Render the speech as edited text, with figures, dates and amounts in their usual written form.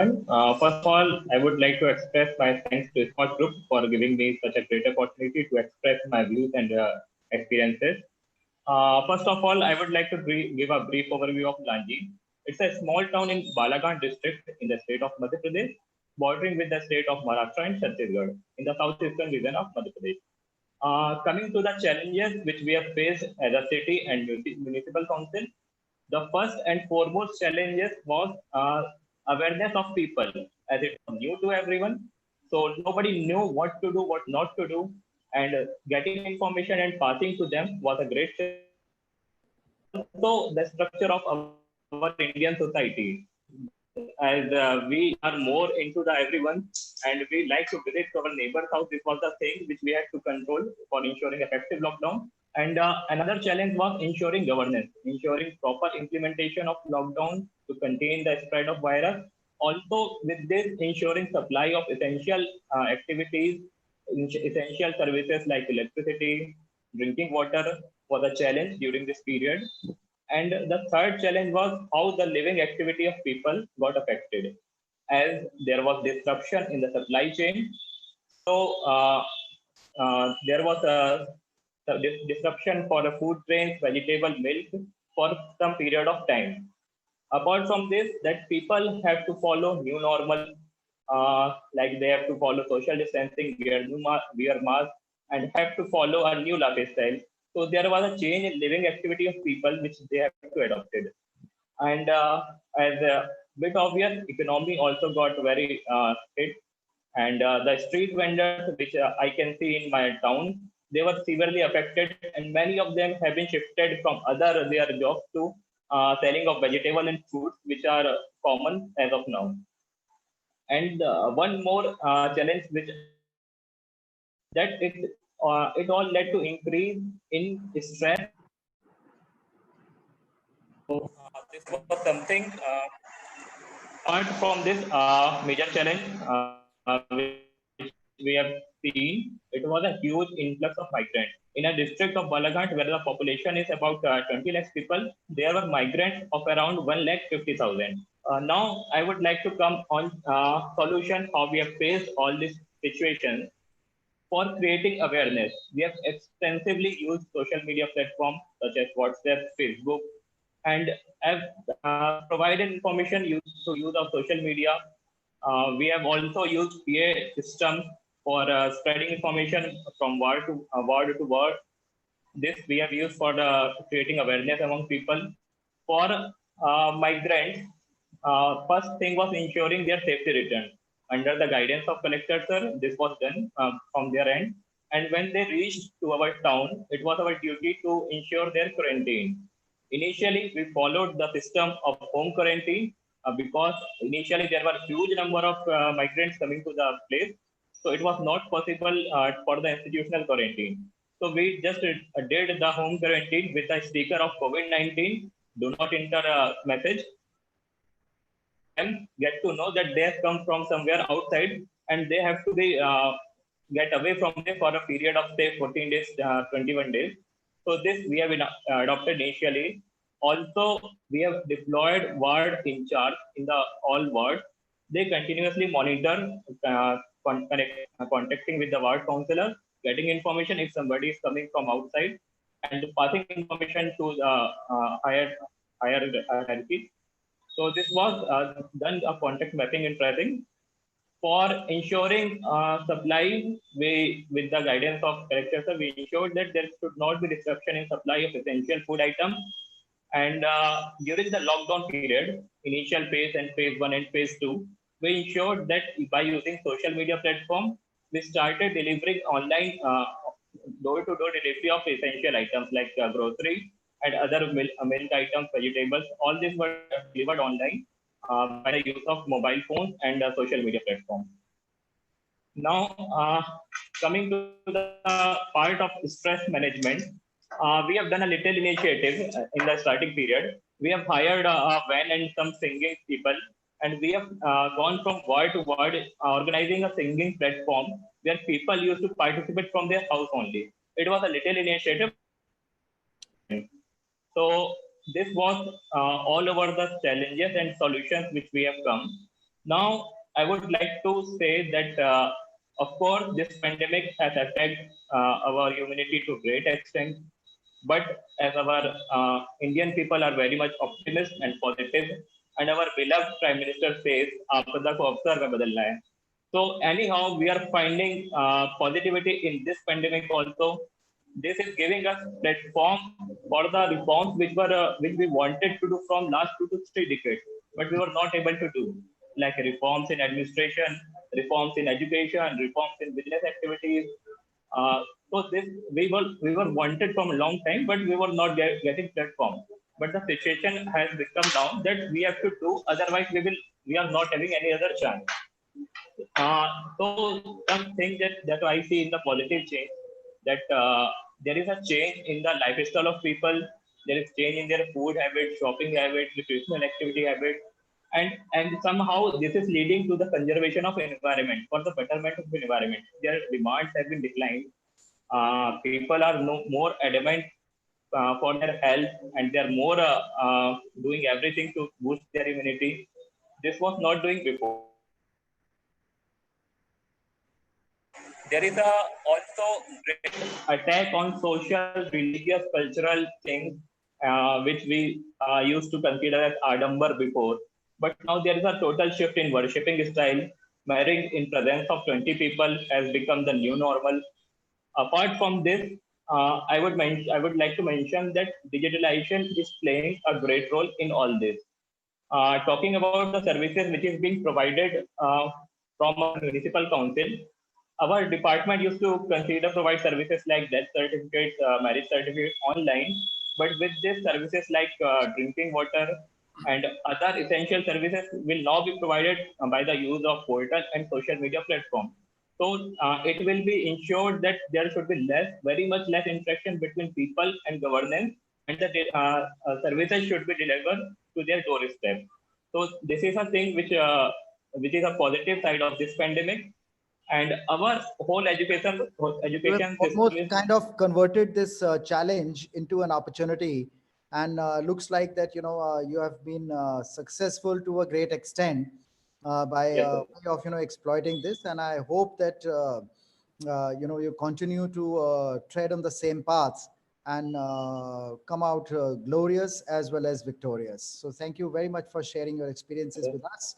First of all, I would like to express my thanks to Smart Group for giving me such a great opportunity to express my views and experiences. First of all, I would like to give a brief overview of Lanji. It's a small town in Balaghat district in the state of Madhya Pradesh, bordering with the state of Maharashtra and Chhattisgarh in the southeastern region of Madhya Pradesh. Coming to the challenges which we have faced as a city and municipal council, the first and foremost challenges was awareness of people, as it was new to everyone. So nobody knew what to do, what not to do, and getting information and passing to them was a great challenge. Also, the structure of our Indian society, as we are more into the everyone and we like to visit to our neighbor's house. This was the thing which we had to control for ensuring effective lockdown. And another challenge was ensuring governance, ensuring proper implementation of lockdown to contain the spread of virus. Also, with this, ensuring supply of essential activities, essential services like electricity, drinking water was a challenge during this period. And the third challenge was how the living activity of people got affected, as there was disruption in the supply chain. So there was a disruption for the food grains, vegetable, milk for some period of time. Apart from this, that people have to follow new normal, like they have to follow social distancing, wear mask, and have to follow a new lifestyle. So there was a change in living activity of people which they have to adopted. And as a bit obvious, economy also got very hit. And the street vendors, which I can see in my town, they were severely affected, and many of them have been shifted from other their jobs to selling of vegetable and fruits, which are common as of now. And one more challenge, which that it all led to increase in stress. This was something. Apart from this major challenge, which we have seen, it was a huge influx of migrants. In a district of Balaghat, where the population is about 20 lakhs people, there were migrants of around 1 lakh 50,000. Now, I would like to come on solution how we have faced all these situations. For creating awareness, we have extensively used social media platforms such as WhatsApp, Facebook, and have provided information through use of social media. We have also used PA systems for spreading information from word to word. This we have used for creating awareness among people. For migrants, first thing was ensuring their safety return. Under the guidance of collector sir, this was done from their end. And when they reached to our town, it was our duty to ensure their quarantine. Initially, we followed the system of home quarantine because initially there were huge number of migrants coming to the place, so it was not possible for the institutional quarantine. So we just did the home quarantine with a sticker of COVID-19, do not enter a message. Them get to know that they have come from somewhere outside and they have to be get away from there for a period of say 14 days, 21 days. So this we have adopted initially. Also, we have deployed ward in charge in the all wards. They continuously monitor, contacting with the ward counselor, getting information if somebody is coming from outside, and passing information to the higher hierarchy. So this was done a contact mapping and tracing for ensuring supply. We, with the guidance of director, sir, we ensured that there should not be disruption in supply of essential food items. And during the lockdown period, initial phase and phase one and phase two, we ensured that by using social media platform, we started delivering online door-to-door delivery of essential items like grocery and other milk items, vegetables. All these were delivered online by the use of mobile phones and social media platforms. Now, coming to the part of stress management, we have done a little initiative in the starting period. We have hired a van and some singing people, and we have gone from word to word, organizing a singing platform where people used to participate from their house only. It was a little initiative. So this was all over the challenges and solutions which we have come. Now, I would like to say that, of course, this pandemic has affected our humanity to great extent. But as our Indian people are very much optimist and positive, and our beloved Prime Minister says, "आपदा को अवसर में बदलना है." So anyhow, we are finding positivity in this pandemic also. This is giving us platform for the reforms which we wanted to do from last 2 to 3 decades, but we were not able to do, like reforms in administration, reforms in education, reforms in business activities. So this we were wanted from a long time, but we were not getting platform. But the situation has become now that we have to do, otherwise we are not having any other chance. So some things that I see in the positive change, that there is a change in the lifestyle of people. There is change in their food habits, shopping habits, recreational activity habits, and somehow this is leading to the conservation of environment for the betterment of the environment. Their demands have been declined. People are more adamant for their health, and they are more doing everything to boost their immunity. This was not doing before. There is a also great attack on social, religious, cultural things, which we used to consider as adambar before. But now there is a total shift in worshipping style. Marrying in presence of 20 people has become the new normal. Apart from this, I would like to mention that digitalization is playing a great role in all this. Talking about the services which is being provided from our municipal council, our department used to consider provide services like death certificates, marriage certificates online, but with these services like drinking water and other essential services will now be provided by the use of portal and social media platform. So it will be ensured that there should be very much less interaction between people and governance, and the services should be delivered to their doorstep. So this is a thing which is a positive side of this pandemic, and our whole You have education system almost is. kind of converted this challenge into an opportunity, and looks like that you have been successful to a great extent by Yes, sir. way of exploiting this. And I hope that you continue to tread on the same paths and come out glorious as well as victorious. So thank you very much for sharing your experiences with us.